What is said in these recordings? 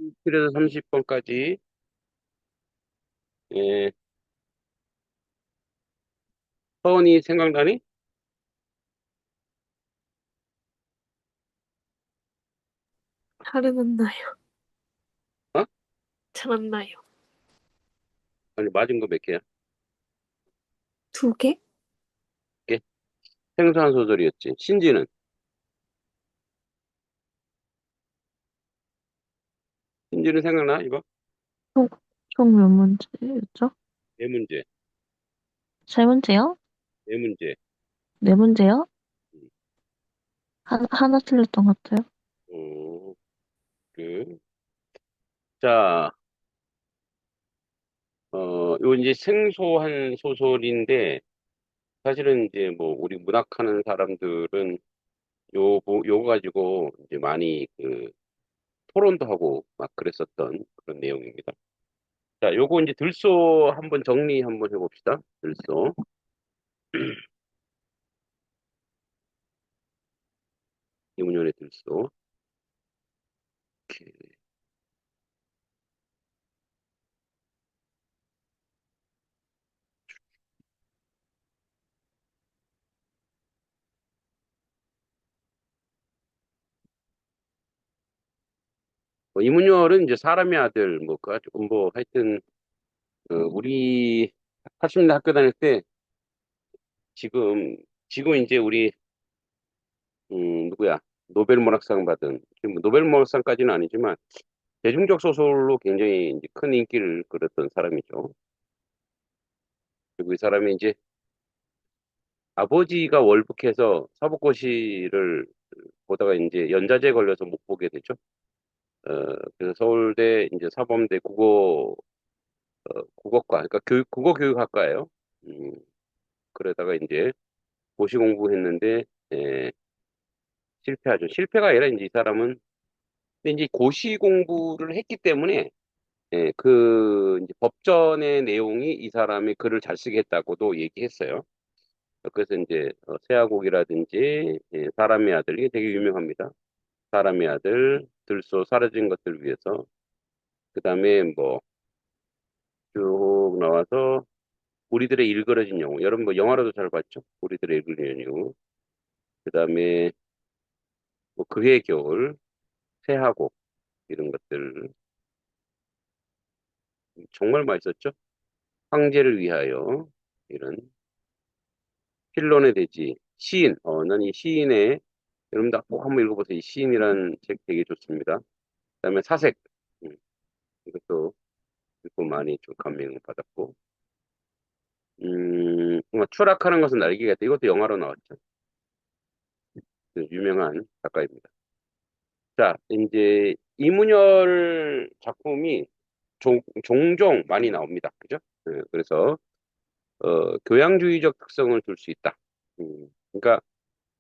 27에서 30번까지, 예, 서원이 생각나니? 잘 만나요. 어? 잘 만나요. 아니, 맞은 거 몇 개야? 두 개? 개? 생소한 소설이었지. 신지는? 신지는 생각나, 이거? 총, 총 몇 문제였죠? 네 문제, 세 문제요? 네 문제. 네 문제요? 음, 하나 틀렸던 것 같아요. 어, 그, 자, 요 이제 생소한 소설인데, 사실은 이제 뭐, 우리 문학하는 사람들은 요거 가지고 이제 많이 토론도 하고 막 그랬었던 그런 내용입니다. 자, 요거 이제 들소 한번 정리 한번 해봅시다. 들소. 이문열의 들소. 이렇게. 이문열은 이제 사람의 아들, 뭐, 뭐, 하여튼, 우리 80년대 학교 다닐 때 지금, 지금 이제 우리, 누구야? 노벨 문학상 받은, 지금 뭐 노벨 문학상까지는 아니지만, 대중적 소설로 굉장히 이제 큰 인기를 끌었던 사람이죠. 그리고 이 사람이 이제 아버지가 월북해서 사법고시를 보다가 이제 연자제에 걸려서 못 보게 되죠. 그래서 서울대 이제 사범대 국어과, 그러니까 국어 교육학과예요. 음, 그러다가 이제 고시 공부했는데, 예, 실패하죠. 실패가 아니라 이제 이 사람은, 근데 이제 고시 공부를 했기 때문에, 예, 이제 법전의 내용이 이 사람이 글을 잘 쓰게 했다고도 얘기했어요. 그래서 이제, 세아곡이라든지, 예, 사람의 아들, 이게 되게 유명합니다. 사람의 아들, 들소 사라진 것들 위해서. 그 다음에 뭐, 쭉 나와서, 우리들의 일그러진 영웅. 여러분 뭐 영화로도 잘 봤죠? 우리들의 일그러진 영웅. 그 다음에 뭐 그의 겨울, 새하곡 이런 것들 정말 맛있었죠? 황제를 위하여 이런 필론의 돼지, 시인. 난 이 시인의 여러분 다 꼭 한번 읽어보세요. 이 시인이라는 책 되게 좋습니다. 그다음에 사색. 음, 이것도 읽고 많이 좀 감명을 받았고. 추락하는 것은 날개 같다. 이것도 영화로 나왔죠. 유명한 작가입니다. 자, 이제 이문열 작품이 종종 많이 나옵니다. 그죠? 그래서 교양주의적 특성을 둘 수 있다. 그러니까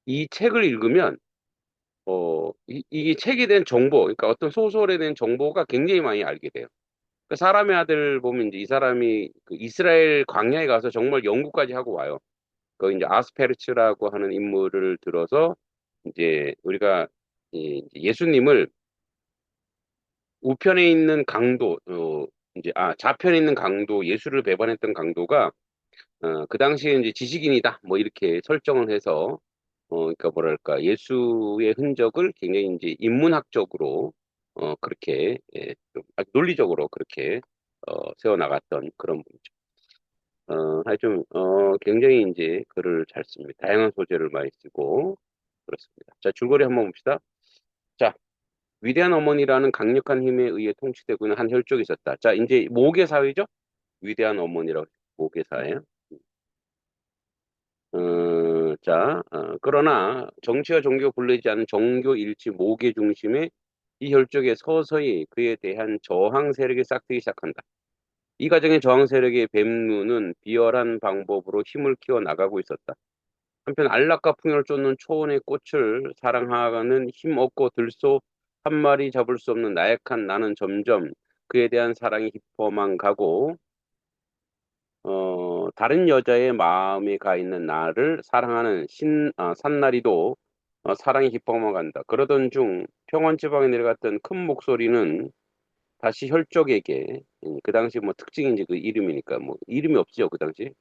이 책을 읽으면 이 책에 대한 정보, 그러니까 어떤 소설에 대한 정보가 굉장히 많이 알게 돼요. 그 사람의 아들 보면 이제 이 사람이 그 이스라엘 광야에 가서 정말 연구까지 하고 와요. 그 이제 아스페르츠라고 하는 인물을 들어서 이제 우리가 이제 예수님을 우편에 있는 강도, 이제, 좌편에 있는 강도, 예수를 배반했던 강도가, 그 당시에 이제 지식인이다. 뭐 이렇게 설정을 해서, 그러니까 뭐랄까, 예수의 흔적을 굉장히 이제 인문학적으로, 그렇게, 예, 좀 아주 논리적으로 그렇게, 세워나갔던 그런 분이죠. 하여튼, 굉장히 이제 글을 잘 씁니다. 다양한 소재를 많이 쓰고, 그렇습니다. 자, 줄거리 한번 봅시다. 자, 위대한 어머니라는 강력한 힘에 의해 통치되고 있는 한 혈족이 있었다. 자, 이제 모계 사회죠? 위대한 어머니라고 모계 사회. 그러나 정치와 종교가 분리되지 않은 정교 일치 모계 중심의 이 혈족에 서서히 그에 대한 저항 세력이 싹트기 시작한다. 이 과정의 저항 세력의 뱀누는 비열한 방법으로 힘을 키워 나가고 있었다. 한편 안락과 풍요를 쫓는 초원의 꽃을 사랑하는 힘 없고 들소 한 마리 잡을 수 없는 나약한 나는 점점 그에 대한 사랑이 깊어만 가고 다른 여자의 마음에 가 있는 나를 사랑하는 산나리도 사랑이 깊어만 간다. 그러던 중 평원 지방에 내려갔던 큰 목소리는 다시 혈족에게 그 당시 뭐 특징인지 그 이름이니까 뭐 이름이 없죠 그 당시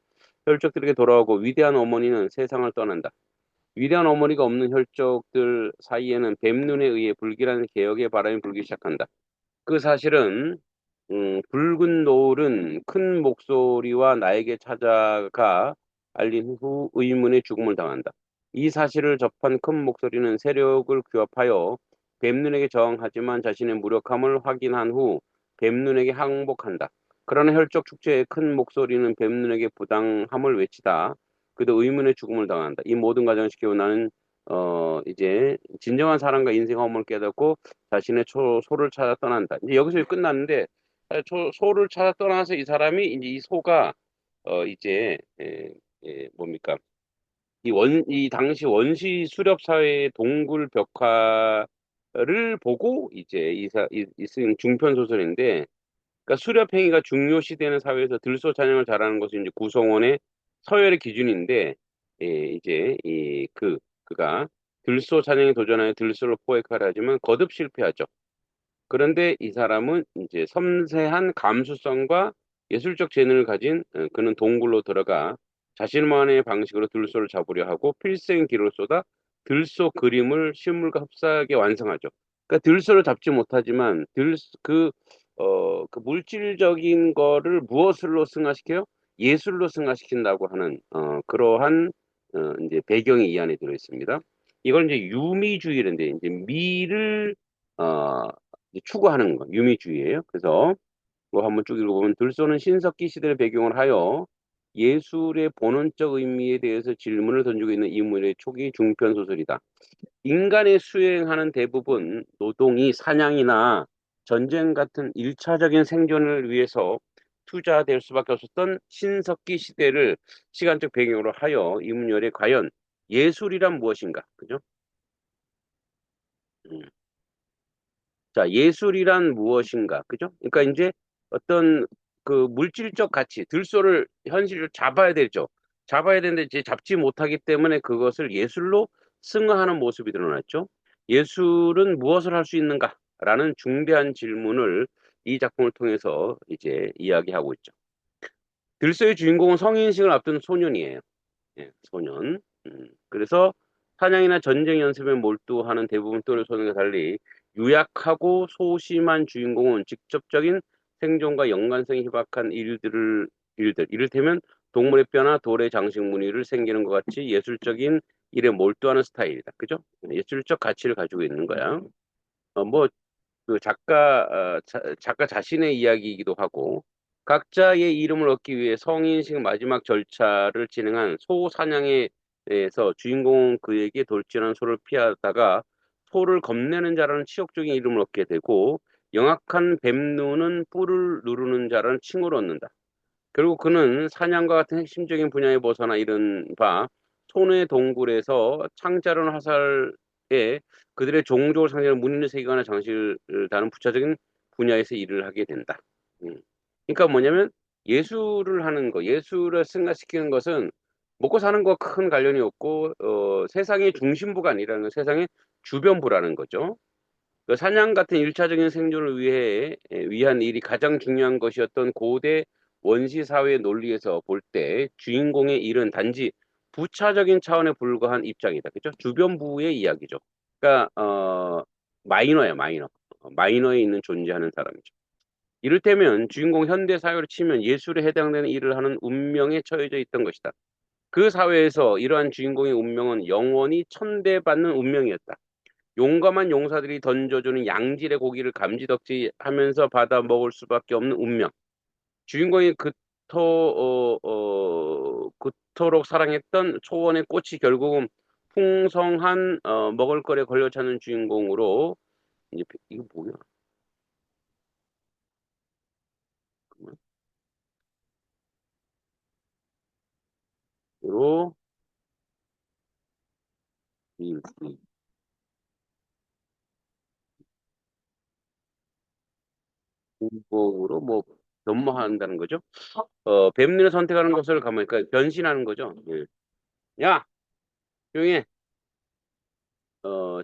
혈족들에게 돌아오고 위대한 어머니는 세상을 떠난다. 위대한 어머니가 없는 혈족들 사이에는 뱀눈에 의해 불길한 개혁의 바람이 불기 시작한다. 그 사실은 붉은 노을은 큰 목소리와 나에게 찾아가 알린 후 의문의 죽음을 당한다. 이 사실을 접한 큰 목소리는 세력을 규합하여 뱀눈에게 저항하지만 자신의 무력함을 확인한 후 뱀눈에게 항복한다. 그러나 혈족 축제의 큰 목소리는 뱀눈에게 부당함을 외치다. 그도 의문의 죽음을 당한다. 이 모든 과정을 지켜고 나는 이제 진정한 사랑과 인생 허물을 깨닫고 자신의 소를 찾아 떠난다. 이제 여기서 끝났는데 소를 찾아 떠나서 이 사람이 이제 이 소가 이제 뭡니까? 이 당시 원시 수렵 사회의 동굴 벽화를 보고 이제 쓴 중편 소설인데, 그러니까 수렵 행위가 중요시되는 사회에서 들소 찬양을 잘하는 것은 이제 구성원의 서열의 기준인데, 이제 그가 들소 찬양에 도전하여 들소를 포획하려 하지만 거듭 실패하죠. 그런데 이 사람은 이제 섬세한 감수성과 예술적 재능을 가진 그는 동굴로 들어가 자신만의 방식으로 들소를 잡으려 하고 필생 기를 쏟아 들소 그림을 실물과 흡사하게 완성하죠. 그러니까 들소를 잡지 못하지만 그 물질적인 거를 무엇으로 승화시켜요? 예술로 승화시킨다고 하는 그러한 이제 배경이 이 안에 들어 있습니다. 이걸 이제 유미주의인데 이제 미를 어, 이제 추구하는 거, 유미주의예요. 그래서 뭐 한번 쭉 읽어보면 들소는 신석기 시대를 배경으로 하여 예술의 본원적 의미에 대해서 질문을 던지고 있는 인물의 초기 중편 소설이다. 인간의 수행하는 대부분 노동이 사냥이나 전쟁 같은 일차적인 생존을 위해서 투자될 수밖에 없었던 신석기 시대를 시간적 배경으로 하여 이문열의 과연 예술이란 무엇인가? 그죠? 음. 자, 예술이란 무엇인가? 그죠? 그러니까 이제 어떤 그 물질적 가치, 들소를 현실을 잡아야 되죠. 잡아야 되는데 이제 잡지 못하기 때문에 그것을 예술로 승화하는 모습이 드러났죠. 예술은 무엇을 할 수 있는가? 라는 중대한 질문을 이 작품을 통해서 이제 이야기하고 있죠. 들소의 주인공은 성인식을 앞둔 소년이에요. 예, 소년. 그래서 사냥이나 전쟁 연습에 몰두하는 대부분 또래 소년과 달리 유약하고 소심한 주인공은 직접적인 생존과 연관성이 희박한 이를테면 동물의 뼈나 돌의 장식 무늬를 생기는 것 같이 예술적인 일에 몰두하는 스타일이다. 그죠? 예술적 가치를 가지고 있는 거야. 뭐 그 작가 자신의 이야기이기도 하고 각자의 이름을 얻기 위해 성인식 마지막 절차를 진행한 소 사냥에 대해서 주인공은 그에게 돌진한 소를 피하다가 소를 겁내는 자라는 치욕적인 이름을 얻게 되고 영악한 뱀눈은 뿔을 누르는 자라는 칭호를 얻는다. 결국 그는 사냥과 같은 핵심적인 분야에 벗어나 이른바 손의 동굴에서 창자른 화살에 그들의 종족을 상징하는 무늬를 새기거나 장식을 다른 부차적인 분야에서 일을 하게 된다. 음. 그러니까 뭐냐면 예술을 하는 거, 예술을 승화시키는 것은 먹고 사는 거 큰 관련이 없고 세상의 중심부가 아니라는 세상의 주변부라는 거죠. 그 사냥 같은 일차적인 생존을 위한 일이 가장 중요한 것이었던 고대 원시 사회의 논리에서 볼 때 주인공의 일은 단지 부차적인 차원에 불과한 입장이다. 그죠? 주변부의 이야기죠. 그러니까 마이너야, 마이너. 마이너에 있는 존재하는 사람이죠. 이를테면 주인공 현대 사회로 치면 예술에 해당되는 일을 하는 운명에 처해져 있던 것이다. 그 사회에서 이러한 주인공의 운명은 영원히 천대받는 운명이었다. 용감한 용사들이 던져주는 양질의 고기를 감지덕지하면서 받아 먹을 수밖에 없는 운명. 주인공이 그토록 사랑했던 초원의 꽃이 결국은 풍성한 먹을거리에 걸려 찾는 주인공으로 이제 이거 뭐야? 로 이 공복으로 뭐 변모한다는 거죠. 뱀리를 선택하는 것을 가만 그러니까 변신하는 거죠. 예. 야, 조용히 해.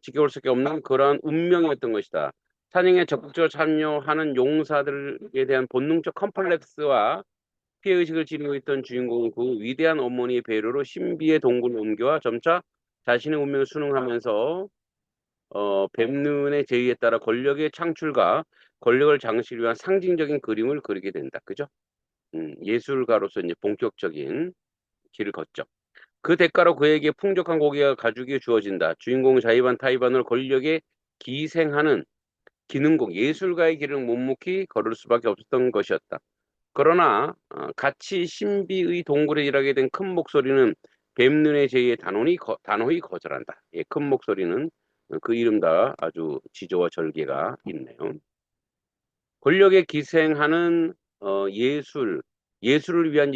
지켜볼 수밖에 없는 그러한 운명이었던 것이다. 사냥에 적극적으로 참여하는 용사들에 대한 본능적 컴플렉스와 피해의식을 지니고 있던 주인공은 그 위대한 어머니의 배려로 신비의 동굴을 옮겨와 점차 자신의 운명을 순응하면서 뱀눈의 제의에 따라 권력의 창출과 권력을 장식하기 위한 상징적인 그림을 그리게 된다. 그죠? 예술가로서 이제 본격적인 길을 걷죠. 그 대가로 그에게 풍족한 고기와 가죽이 주어진다. 주인공 자이반 타이반을 권력에 기생하는 기능공 예술가의 길을 묵묵히 걸을 수밖에 없었던 것이었다. 그러나 같이 신비의 동굴에 일하게 된 큰 목소리는 뱀눈의 제의에 단호히 거절한다. 예, 큰 목소리는 그 이름 다 아주 지조와 절개가 있네요. 권력에 기생하는 예술을 위한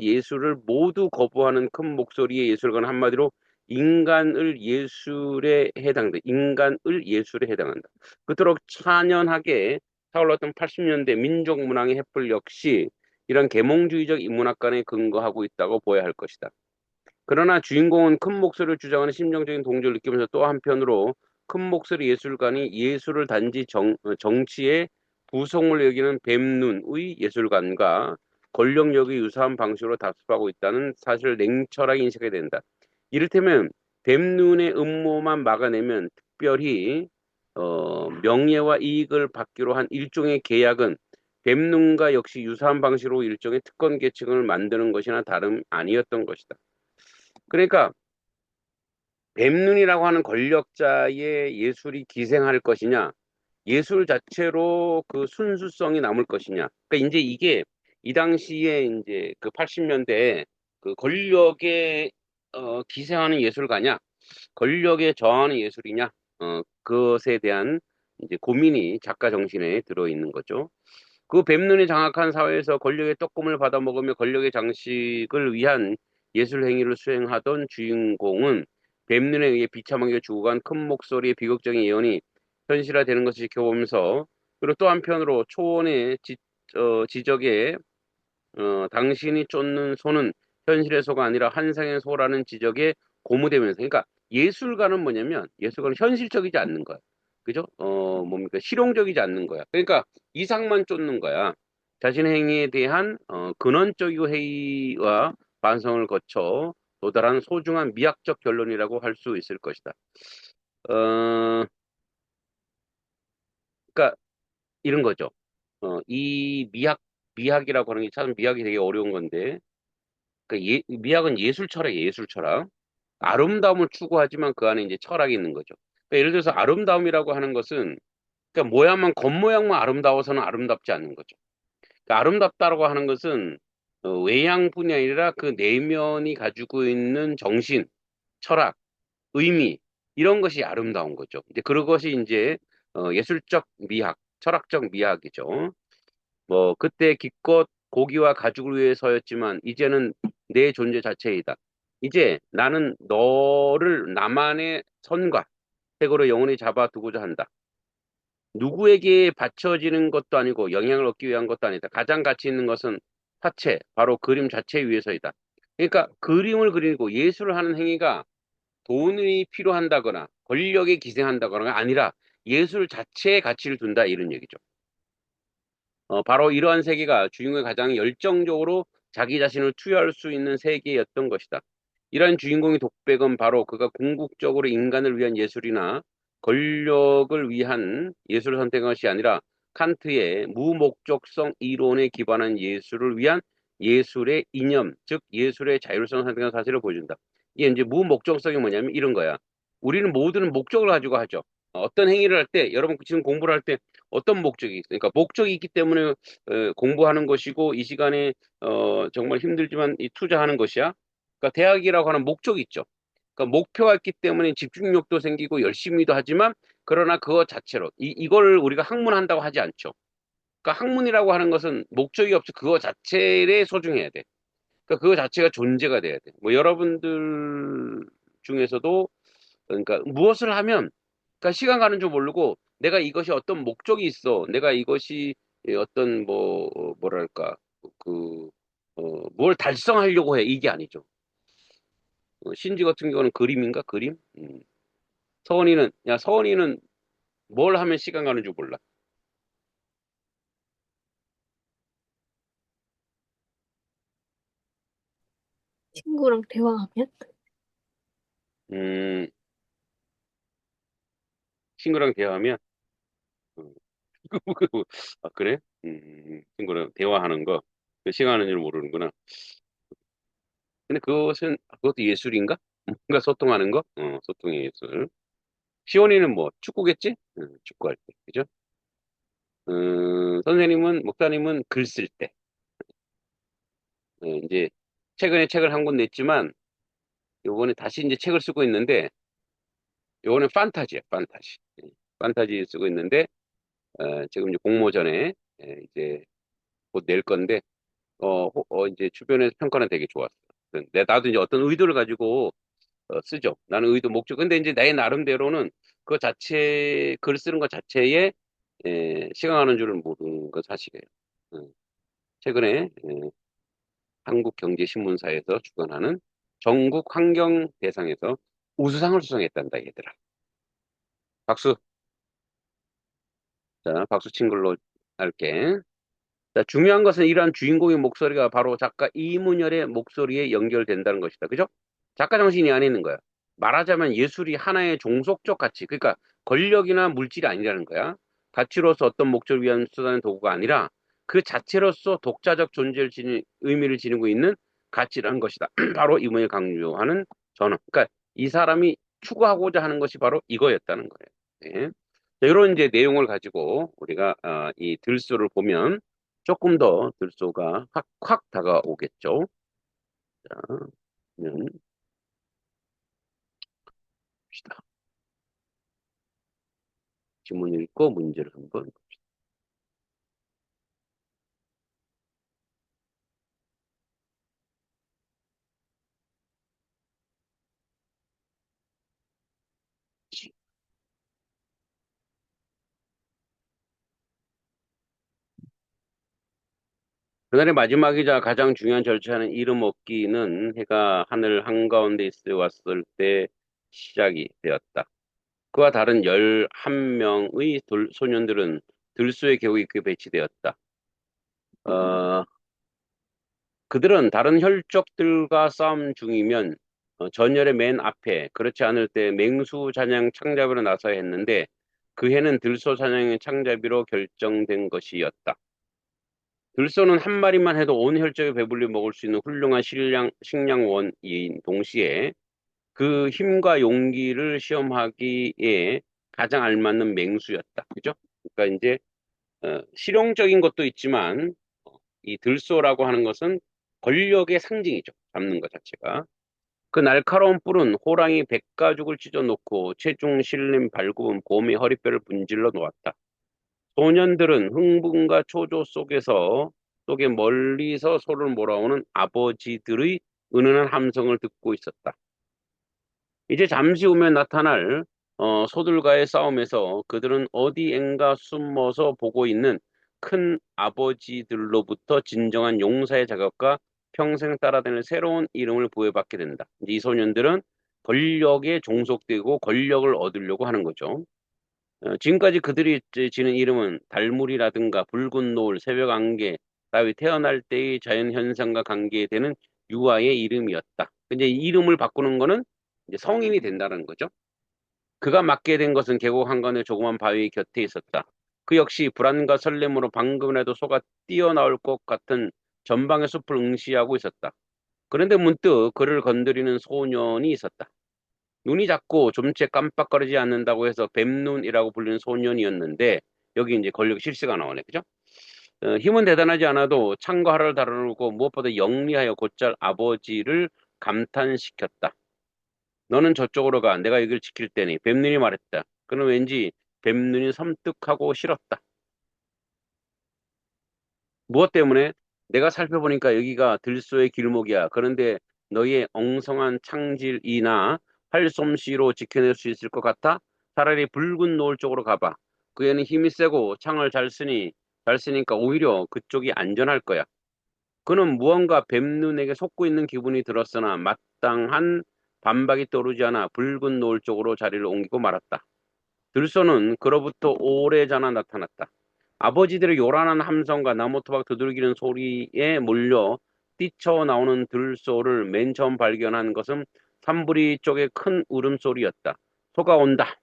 예술을 모두 거부하는 큰 목소리의 예술가는 한마디로 인간을 예술에 해당한다. 그토록 찬연하게 타올랐던 80년대 민족 문학의 횃불 역시 이런 계몽주의적 인문학관에 근거하고 있다고 보아야 할 것이다. 그러나 주인공은 큰 목소리를 주장하는 심정적인 동조를 느끼면서 또 한편으로 큰 목소리 예술가니 예술을 단지 정치의 부속물로 여기는 뱀눈의 예술관과 권력력의 유사한 방식으로 답습하고 있다는 사실을 냉철하게 인식해야 된다. 이를테면 뱀눈의 음모만 막아내면 특별히 명예와 이익을 받기로 한 일종의 계약은 뱀눈과 역시 유사한 방식으로 일종의 특권 계층을 만드는 것이나 다름 아니었던 것이다. 그러니까 뱀눈이라고 하는 권력자의 예술이 기생할 것이냐, 예술 자체로 그 순수성이 남을 것이냐. 그러니까 이제 이게 이 당시에 이제 그 80년대에 그 권력에 기생하는 예술가냐, 권력에 저항하는 예술이냐, 그것에 대한 이제 고민이 작가 정신에 들어 있는 거죠. 그 뱀눈이 장악한 사회에서 권력의 떡금을 받아먹으며 권력의 장식을 위한 예술 행위를 수행하던 주인공은 뱀눈에 의해 비참하게 죽어간 큰 목소리의 비극적인 예언이 현실화되는 것을 지켜보면서 그리고 또 한편으로 초원의 지적에 당신이 쫓는 소는 현실의 소가 아니라 환상의 소라는 지적에 고무되면서 그러니까 예술가는 뭐냐면 예술가는 현실적이지 않는 거야. 그죠? 뭡니까? 실용적이지 않는 거야. 그러니까 이상만 쫓는 거야. 자신의 행위에 대한 근원적이고 회의와 반성을 거쳐 도달한 소중한 미학적 결론이라고 할 수 있을 것이다. 어, 그러니까 이런 거죠. 이 미학이라고 하는 게 참 미학이 되게 어려운 건데 미학은 예술 철학이에요, 예술 철학. 아름다움을 추구하지만 그 안에 이제 철학이 있는 거죠. 그러니까 예를 들어서 아름다움이라고 하는 것은 그러니까 겉모양만 아름다워서는 아름답지 않는 거죠. 그러니까 아름답다라고 하는 것은 외양뿐이 아니라 그 내면이 가지고 있는 정신, 철학, 의미 이런 것이 아름다운 거죠. 이제 그런 것이 이제 예술적 미학, 철학적 미학이죠. 뭐 그때 기껏 고기와 가죽을 위해서였지만 이제는 내 존재 자체이다. 이제 나는 너를 나만의 선과 색으로 영원히 잡아두고자 한다. 누구에게 바쳐지는 것도 아니고 영향을 얻기 위한 것도 아니다. 가장 가치 있는 것은 사체, 바로 그림 자체 위해서이다. 그러니까 그림을 그리고 예술을 하는 행위가 돈이 필요한다거나 권력에 기생한다거나 아니라 예술 자체에 가치를 둔다 이런 얘기죠. 바로 이러한 세계가 주인공이 가장 열정적으로 자기 자신을 투여할 수 있는 세계였던 것이다. 이러한 주인공의 독백은 바로 그가 궁극적으로 인간을 위한 예술이나 권력을 위한 예술을 선택한 것이 아니라 칸트의 무목적성 이론에 기반한 예술을 위한 예술의 이념, 즉 예술의 자율성을 선택한 사실을 보여준다. 이게 이제 무목적성이 뭐냐면 이런 거야. 우리는 모두는 목적을 가지고 하죠. 어떤 행위를 할 때, 여러분 지금 공부를 할 때 어떤 목적이 있어요? 그러니까 목적이 있기 때문에 공부하는 것이고 이 시간에 정말 힘들지만 투자하는 것이야. 그러니까 대학이라고 하는 목적이 있죠. 그러니까 목표가 있기 때문에 집중력도 생기고 열심히도 하지만 그러나 그거 자체로 이걸 우리가 학문한다고 하지 않죠. 그러니까 학문이라고 하는 것은 목적이 없이 그거 자체에 소중해야 돼. 그러니까 그거 자체가 존재가 돼야 돼. 뭐 여러분들 중에서도 그러니까 무엇을 하면 그러니까 시간 가는 줄 모르고 내가 이것이 어떤 목적이 있어. 내가 이것이 어떤 뭐랄까 그 뭘 달성하려고 해. 이게 아니죠. 신지 같은 경우는 그림인가? 그림? 서원이는 뭘 하면 시간 가는 줄 몰라. 친구랑 대화하면? 음, 친구랑 대화하면, 음, 아, 그래? 친구랑 대화하는 거, 그 시간 가는 줄 모르는구나. 근데 그것도 예술인가? 뭔가 소통하는 거? 소통의 예술. 시원이는 뭐, 축구겠지? 축구할 때, 그죠? 목사님은 글 쓸 때. 이제, 최근에 책을 한 권 냈지만, 요번에 다시 이제 책을 쓰고 있는데, 요거는 판타지야, 판타지. 판타지 쓰고 있는데, 지금 이제 공모전에, 이제 곧 낼 건데, 이제 주변에서 평가는 되게 좋았어. 나도 이제 어떤 의도를 가지고, 쓰죠. 나는 목적. 근데 이제 내 나름대로는 글 쓰는 것 자체에, 시간 가는 줄을 모르는 건 사실이에요. 음, 최근에, 한국경제신문사에서 주관하는 전국 환경 대상에서 우수상을 수상했단다, 얘들아. 박수. 자, 박수 친 걸로 할게. 자, 중요한 것은 이러한 주인공의 목소리가 바로 작가 이문열의 목소리에 연결된다는 것이다. 그죠? 작가 정신이 안에 있는 거야. 말하자면 예술이 하나의 종속적 가치, 그러니까 권력이나 물질이 아니라는 거야. 가치로서 어떤 목적을 위한 수단의 도구가 아니라 그 자체로서 독자적 의미를 지니고 있는 가치라는 것이다. 바로 이문이 강조하는 전언. 그러니까 이 사람이 추구하고자 하는 것이 바로 이거였다는 거예요. 네. 이런 이제 내용을 가지고 우리가 이 들소를 보면 조금 더 들소가 확 다가오겠죠. 자, 그러면 봅시다. 지문을 읽고 문제를 한번. 그날의 마지막이자 가장 중요한 절차는 이름 얻기는 해가 하늘 한가운데 있어 왔을 때 시작이 되었다. 그와 다른 11명의 소년들은 들소의 계곡에 그 배치되었다. 어, 그들은 다른 혈족들과 싸움 중이면 전열의 맨 앞에 그렇지 않을 때 맹수 사냥 창잡으로 나서야 했는데 그 해는 들소 사냥의 창잡이로 결정된 것이었다. 들소는 한 마리만 해도 온 혈족에 배불리 먹을 수 있는 훌륭한 식량원인 동시에 그 힘과 용기를 시험하기에 가장 알맞는 맹수였다. 그죠? 그러니까 이제 실용적인 것도 있지만 이 들소라고 하는 것은 권력의 상징이죠. 잡는 것 자체가. 그 날카로운 뿔은 호랑이 100가죽을 찢어놓고 체중 실림 발굽은 곰의 허리뼈를 분질러 놓았다. 소년들은 흥분과 초조 속에 멀리서 소를 몰아오는 아버지들의 은은한 함성을 듣고 있었다. 이제 잠시 후면 나타날 소들과의 싸움에서 그들은 어디엔가 숨어서 보고 있는 큰 아버지들로부터 진정한 용사의 자격과 평생 따라다닐 새로운 이름을 부여받게 된다. 이제 이 소년들은 권력에 종속되고 권력을 얻으려고 하는 거죠. 지금까지 그들이 지는 이름은 달물이라든가 붉은 노을, 새벽 안개, 따위 태어날 때의 자연 현상과 관계되는 유아의 이름이었다. 근데 이 이름을 바꾸는 거는 이제 성인이 된다는 거죠. 그가 맡게 된 것은 계곡 한간의 조그만 바위 곁에 있었다. 그 역시 불안과 설렘으로 방금이라도 소가 뛰어나올 것 같은 전방의 숲을 응시하고 있었다. 그런데 문득 그를 건드리는 소년이 있었다. 눈이 작고 좀채 깜빡거리지 않는다고 해서 뱀눈이라고 불리는 소년이었는데 여기 이제 권력 실세가 나오네, 그죠? 힘은 대단하지 않아도 창과 활을 다루고 무엇보다 영리하여 곧잘 아버지를 감탄시켰다. 너는 저쪽으로 가. 내가 여기를 지킬 테니. 뱀눈이 말했다. 그는 왠지 뱀눈이 섬뜩하고 싫었다. 무엇 때문에? 내가 살펴보니까 여기가 들소의 길목이야. 그런데 너의 엉성한 창질이나 활솜씨로 지켜낼 수 있을 것 같아? 차라리 붉은 노을 쪽으로 가봐. 그 애는 힘이 세고 창을 잘 쓰니까 오히려 그쪽이 안전할 거야. 그는 무언가 뱀눈에게 속고 있는 기분이 들었으나 마땅한 반박이 떠오르지 않아 붉은 노을 쪽으로 자리를 옮기고 말았다. 들소는 그로부터 오래전에 나타났다. 아버지들의 요란한 함성과 나무토막 두들기는 소리에 몰려 뛰쳐나오는 들소를 맨 처음 발견한 것은 산부리 쪽의 큰 울음소리였다. 소가 온다.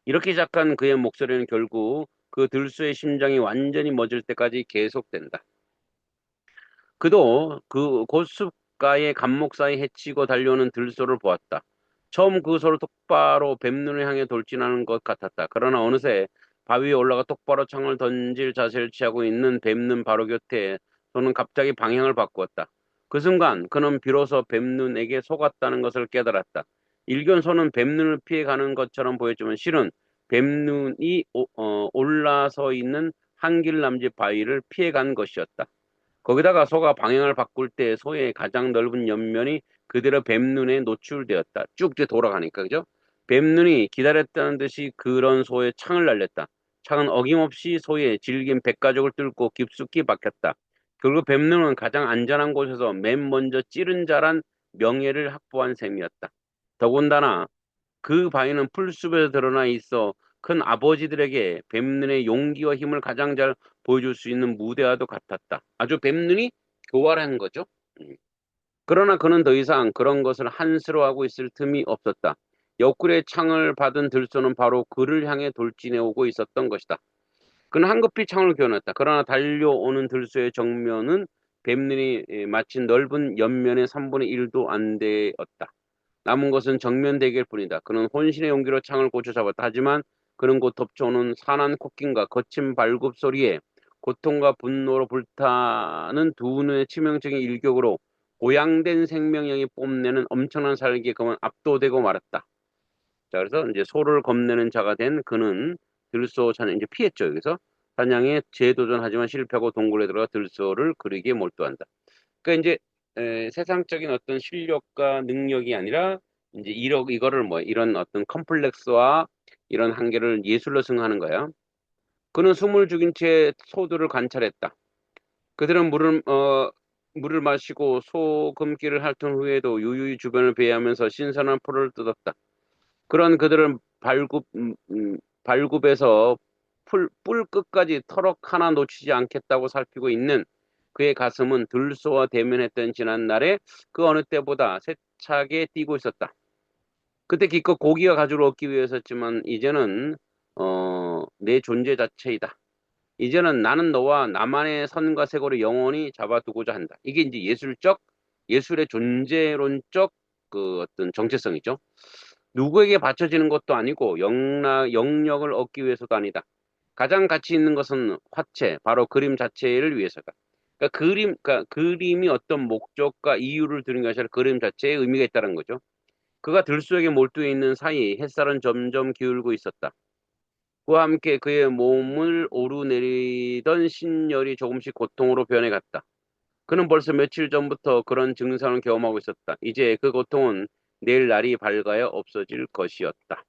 이렇게 시작한 그의 목소리는 결국 그 들소의 심장이 완전히 멎을 때까지 계속된다. 그도 그 고숫가의 감목 사이 헤치고 달려오는 들소를 보았다. 처음 그 소를 똑바로 뱀눈을 향해 돌진하는 것 같았다. 그러나 어느새 바위에 올라가 똑바로 창을 던질 자세를 취하고 있는 뱀눈 바로 곁에 소는 갑자기 방향을 바꾸었다. 그 순간 그는 비로소 뱀눈에게 속았다는 것을 깨달았다. 일견 소는 뱀눈을 피해가는 것처럼 보였지만 실은 뱀눈이 올라서 있는 한길 남짓 바위를 피해간 것이었다. 거기다가 소가 방향을 바꿀 때 소의 가장 넓은 옆면이 그대로 뱀눈에 노출되었다. 쭉 돌아가니까, 그죠? 뱀눈이 기다렸다는 듯이 그런 소의 창을 날렸다. 창은 어김없이 소의 질긴 백가죽을 뚫고 깊숙이 박혔다. 결국 뱀눈은 가장 안전한 곳에서 맨 먼저 찌른 자란 명예를 확보한 셈이었다. 더군다나 그 바위는 풀숲에 드러나 있어 큰 아버지들에게 뱀눈의 용기와 힘을 가장 잘 보여줄 수 있는 무대와도 같았다. 아주 뱀눈이 교활한 거죠. 음. 그러나 그는 더 이상 그런 것을 한스러워하고 있을 틈이 없었다. 옆구리에 창을 받은 들소는 바로 그를 향해 돌진해 오고 있었던 것이다. 그는 황급히 창을 겨눴다. 그러나 달려오는 들소의 정면은 뱀눈이 마치 넓은 옆면의 3분의 1도 안 되었다. 남은 것은 정면 대결 뿐이다. 그는 혼신의 용기로 창을 고쳐 잡았다. 하지만 그는 곧 덮쳐오는 산한 콧김과 거친 발굽 소리에 고통과 분노로 불타는 두 눈의 치명적인 일격으로 고양된 생명력이 뽐내는 엄청난 살기에 그만 압도되고 말았다. 자, 그래서 이제 소를 겁내는 자가 된 그는 들소 사냥, 이제 피했죠, 여기서. 사냥에 재도전하지만 실패하고 동굴에 들어가 들소를 그리기에 몰두한다. 그러니까 이제 세상적인 어떤 실력과 능력이 아니라 이제 이거를 뭐 이런 어떤 컴플렉스와 이런 한계를 예술로 승화하는 거야. 그는 숨을 죽인 채 소들을 관찰했다. 그들은 물을 마시고 소금기를 핥은 후에도 유유히 주변을 배회하면서 신선한 풀을 뜯었다. 그런 그들은 발굽에서 뿔 끝까지 터럭 하나 놓치지 않겠다고 살피고 있는 그의 가슴은 들소와 대면했던 지난날에 그 어느 때보다 세차게 뛰고 있었다. 그때 기껏 고기와 가죽을 얻기 위해서였지만 이제는 내 존재 자체이다. 이제는 나는 너와 나만의 선과 세고를 영원히 잡아두고자 한다. 이게 이제 예술의 존재론적 그 어떤 정체성이죠. 누구에게 바쳐지는 것도 아니고 영역을 얻기 위해서도 아니다. 가장 가치 있는 것은 화체, 바로 그림 자체를 위해서다. 그러니까 그림이 어떤 목적과 이유를 두는 것이 아니라 그림 자체에 의미가 있다는 거죠. 그가 들소에게 몰두해 있는 사이 햇살은 점점 기울고 있었다. 그와 함께 그의 몸을 오르내리던 신열이 조금씩 고통으로 변해갔다. 그는 벌써 며칠 전부터 그런 증상을 경험하고 있었다. 이제 그 고통은 내일 날이 밝아야 없어질 것이었다.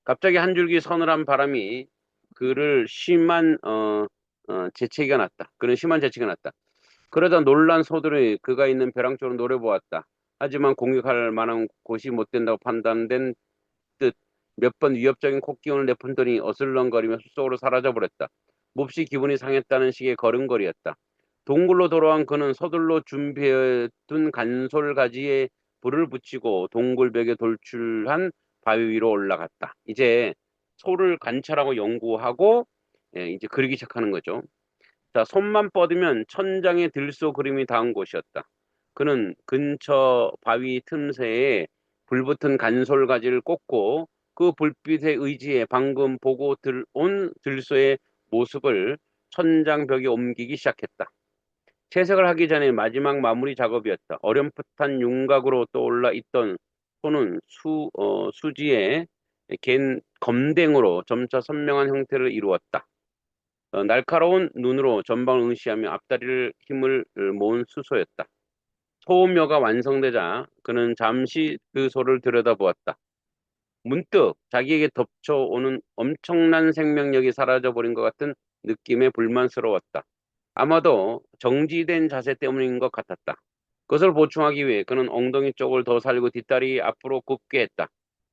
갑자기 한 줄기 서늘한 바람이 그를 재채기가 났다. 그는 심한 재채기가 났다. 그러자 놀란 소들이 그가 있는 벼랑 쪽으로 노려보았다. 하지만 공격할 만한 곳이 못 된다고 판단된 듯 몇 번 위협적인 콧기운을 내뿜더니 어슬렁거리며 숲속으로 사라져버렸다. 몹시 기분이 상했다는 식의 걸음걸이였다. 동굴로 돌아온 그는 서둘러 준비해둔 간솔가지에 불을 붙이고 동굴벽에 돌출한 바위 위로 올라갔다. 이제 소를 관찰하고 연구하고 이제 그리기 시작하는 거죠. 자, 손만 뻗으면 천장에 들소 그림이 닿은 곳이었다. 그는 근처 바위 틈새에 불붙은 간솔가지를 꽂고 그 불빛에 의지해 방금 보고 들온 들소의 모습을 천장벽에 옮기기 시작했다. 채색을 하기 전에 마지막 마무리 작업이었다. 어렴풋한 윤곽으로 떠올라 있던 손은 수지에 갠 검댕으로 점차 선명한 형태를 이루었다. 날카로운 눈으로 전방을 응시하며 앞다리를 힘을 모은 수소였다. 소묘가 완성되자 그는 잠시 그 소를 들여다보았다. 문득 자기에게 덮쳐오는 엄청난 생명력이 사라져버린 것 같은 느낌에 불만스러웠다. 아마도 정지된 자세 때문인 것 같았다. 그것을 보충하기 위해 그는 엉덩이 쪽을 더 살리고 뒷다리 앞으로 굽게 했다.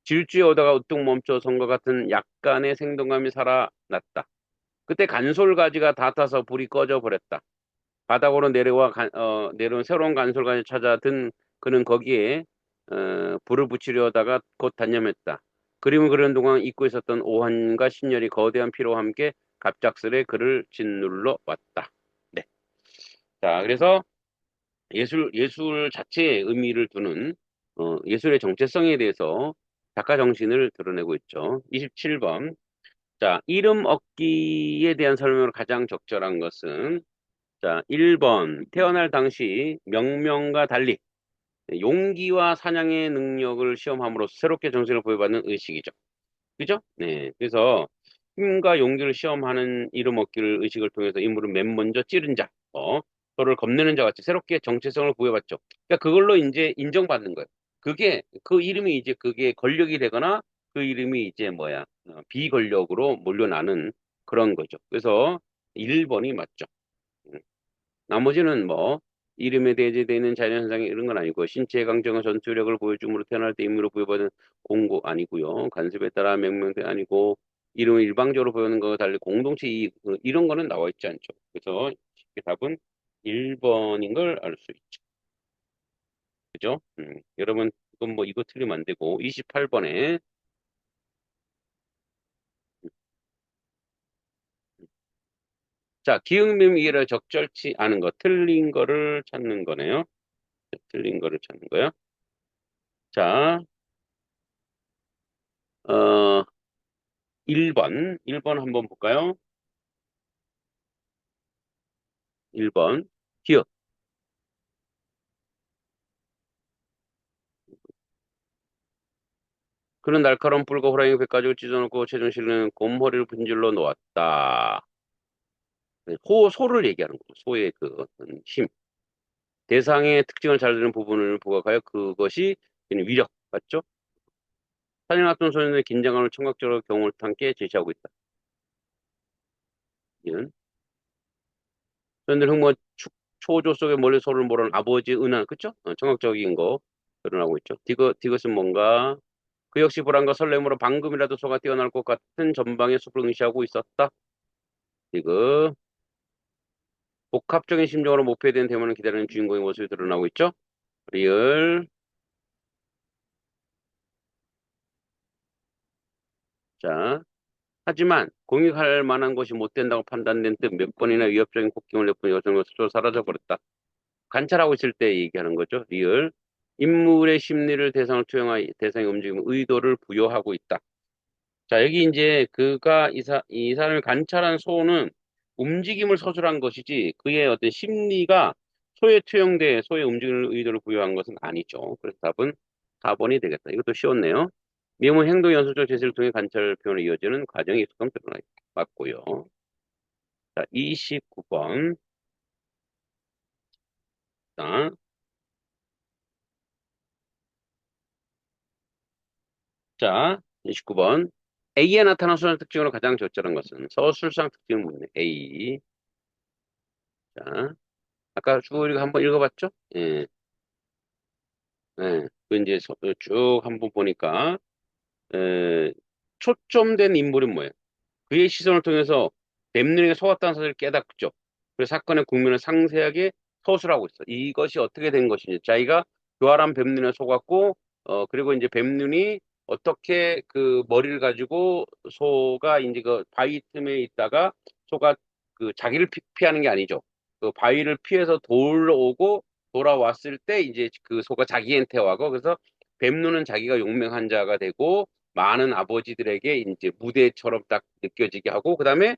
질주에 오다가 우뚝 멈춰선과 같은 약간의 생동감이 살아났다. 그때 간솔가지가 다 타서 불이 꺼져 버렸다. 바닥으로 내려온 새로운 간솔가지 찾아 든 그는 거기에 불을 붙이려다가 곧 단념했다. 그림을 그리는 동안 잊고 있었던 오한과 신열이 거대한 피로와 함께 갑작스레 그를 짓눌러 왔다. 네. 자, 그래서 예술 자체의 의미를 두는 예술의 정체성에 대해서 작가 정신을 드러내고 있죠. 27번. 자, 이름 얻기에 대한 설명으로 가장 적절한 것은 자, 1번. 태어날 당시 명명과 달리 용기와 사냥의 능력을 시험함으로써 새롭게 정신을 부여받는 의식이죠. 그죠? 네. 그래서 힘과 용기를 시험하는 이름 얻기를 의식을 통해서 인물은 맨 먼저 찌른 자, 서로를 겁내는 자 같이 새롭게 정체성을 부여받죠. 그러니까 그걸로 이제 인정받는 거예요. 그게 그 이름이 이제 그게 권력이 되거나 그 이름이 이제 뭐야 비권력으로 몰려나는 그런 거죠. 그래서 1번이 맞죠. 음. 나머지는 뭐 이름에 대제되는 자연현상이 이런 건 아니고 신체 강정과 전투력을 보여줌으로 태어날 때 임무로 부여받은 공고 아니고요. 간섭에 따라 명명대 아니고 이름을 일방적으로 보이는 것과 달리 공동체 이익 이런 거는 나와 있지 않죠. 그래서 쉽게 답은 1번인 걸 알 수 있죠. 그죠? 여러분 이건 뭐 이거 틀리면 안 되고 28번에 자 기응명 이해를 적절치 않은 거 틀린 거를 찾는 거네요. 틀린 거를 찾는 거요. 자, 어, 1번 한번 볼까요? 1번. 기억. 그는 날카로운 뿔과 호랑이 배가죽을 찢어놓고 체중 실는 곰허리를 분질러 놓았다. 네, 소를 얘기하는 거죠. 소의 그 어떤 힘. 대상의 특징을 잘 드는 부분을 부각하여 그것이 위력, 맞죠? 사냥했던 소년의 긴장감을 청각적으로 경험을 함께 제시하고 있다. 이는 소년들 흑모 초조 속에 몰래 소를 모르는 아버지의 은한, 그쵸? 청각적인 거 드러나고 있죠. 디귿은 뭔가 그 역시 불안과 설렘으로 방금이라도 소가 뛰어날 것 같은 전방의 숲을 응시하고 있었다. 지금 복합적인 심정으로 목표에 대한 대문을 기다리는 주인공의 모습이 드러나고 있죠. 리을. 자, 하지만 공익할 만한 것이 못 된다고 판단된 듯 몇 번이나 위협적인 곡괭을 내뿜 여성은 스스로 사라져버렸다. 관찰하고 있을 때 얘기하는 거죠. 리을. 인물의 심리를 대상을 투영하여 대상의 움직임 의도를 부여하고 있다. 자, 여기 이제 그가 이 사람을 관찰한 소는 움직임을 서술한 것이지 그의 어떤 심리가 소에 투영돼 소의 움직임을 의도를 부여한 것은 아니죠. 그래서 답은 4번이 되겠다. 이것도 쉬웠네요. 미음은 행동 연속적 제시를 통해 관찰 표현으로 이어지는 과정이 익숙함 드러나 있다. 맞고요. 자, 29번. 자, 자, 29번. A에 나타난 수학 특징으로 가장 적절한 것은 서술상 특징을 묻네. A. 자, 아까 쭉 우리가 한번 읽어봤죠? 예. 예, 그 이제 쭉 한번 보니까 에, 초점된 인물은 뭐예요? 그의 시선을 통해서 뱀눈에게 속았다는 사실을 깨닫죠. 그래서 사건의 국면을 상세하게 서술하고 있어. 이것이 어떻게 된 것인지. 자기가 교활한 뱀눈에 속았고, 그리고 이제 뱀눈이 어떻게 그 머리를 가지고 소가 이제 그 바위 틈에 있다가 소가 그 자기를 피하는 게 아니죠. 그 바위를 피해서 돌아오고 돌아왔을 때 이제 그 소가 자기한테 와고 그래서 뱀눈은 자기가 용맹한 자가 되고 많은 아버지들에게 이제 무대처럼 딱 느껴지게 하고 그다음에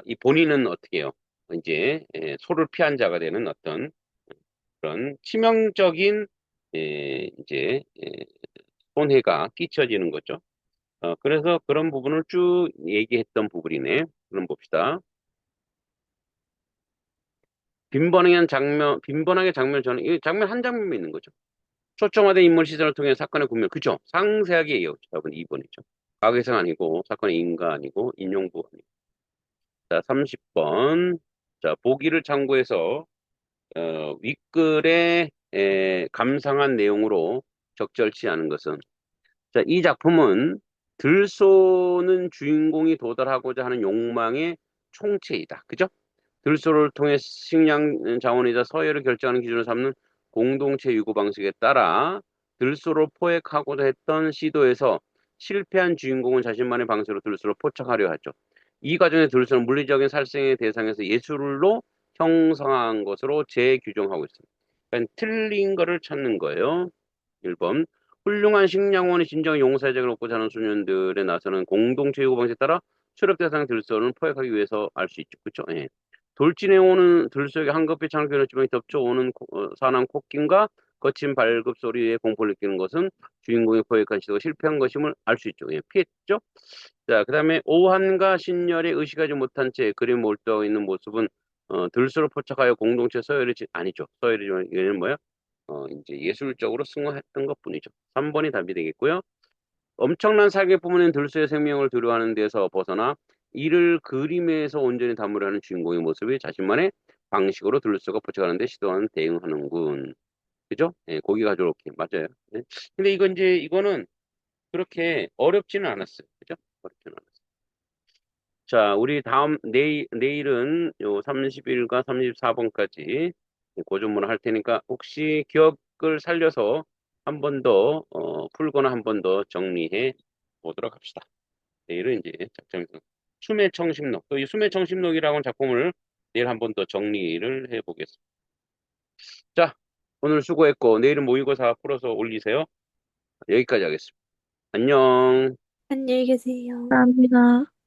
이 본인은 어떻게 해요? 이제 소를 피한 자가 되는 어떤 그런 치명적인 이제 손해가 끼쳐지는 거죠. 그래서 그런 부분을 쭉 얘기했던 부분이네. 그럼 봅시다. 빈번하게 장면 저는 이 장면 한 장면만 있는 거죠. 초점화된 인물 시선을 통해 사건의 국면, 그죠? 상세하게 얘기하고 답은 2번이죠. 과거에서 아니고 사건의 인가 아니고 인용부 아니고. 자, 30번. 자, 보기를 참고해서 윗글에 감상한 내용으로 적절치 않은 것은 자, 이 작품은 들쏘는 주인공이 도달하고자 하는 욕망의 총체이다. 그죠? 들소를 통해 식량 자원이자 서열을 결정하는 기준을 삼는 공동체 유구 방식에 따라 들소를 포획하고자 했던 시도에서 실패한 주인공은 자신만의 방식으로 들소를 포착하려 하죠. 이 과정에 들소는 물리적인 살생의 대상에서 예술로 형성한 것으로 재규정하고 있습니다. 그러니까 틀린 거를 찾는 거예요. 1번. 훌륭한 식량원이 진정한 용사적을 얻고자 하는 소년들에 나서는 공동체 요구 방식에 따라 수렵 대상 들소는 포획하기 위해서 알 수 있죠. 그렇죠? 예. 돌진해 오는 들속에 황급히 창피하는 지방이 덮쳐오는 사나운 콧김과 거친 발급 소리에 공포를 느끼는 것은 주인공이 포획한 시도가 실패한 것임을 알 수 있죠. 예, 피했죠? 자, 그 다음에 오한과 신열에 의식하지 못한 채 그림 몰두하고 있는 모습은 들소를 포착하여 공동체 서열이 아니죠. 서열이 이거는 뭐야? 이제 예술적으로 승화했던 것뿐이죠. 3번이 답이 되겠고요. 엄청난 사기에 뿜어낸 들소의 생명을 두려워하는 데서 벗어나 이를 그림에서 온전히 담으려는 주인공의 모습이 자신만의 방식으로 들소가 포착하는 데 시도하는 대응하는군. 그죠? 예, 고기가 저렇게 맞아요. 네. 근데 이거는 그렇게 어렵지는 않았어요. 그죠? 어렵지는 않았어요. 자, 우리 내일은 요 30일과 34번까지 고전문을 할 테니까 혹시 기억을 살려서 한 번 더, 풀거나 한 번 더 정리해 보도록 합시다. 내일은 이제 작정해서 숨의 청심록, 또 이 숨의 청심록이라는 작품을 내일 한 번 더 정리를 해 보겠습니다. 자, 오늘 수고했고, 내일은 모의고사 풀어서 올리세요. 여기까지 하겠습니다. 안녕. 안녕히 계세요. 감사합니다.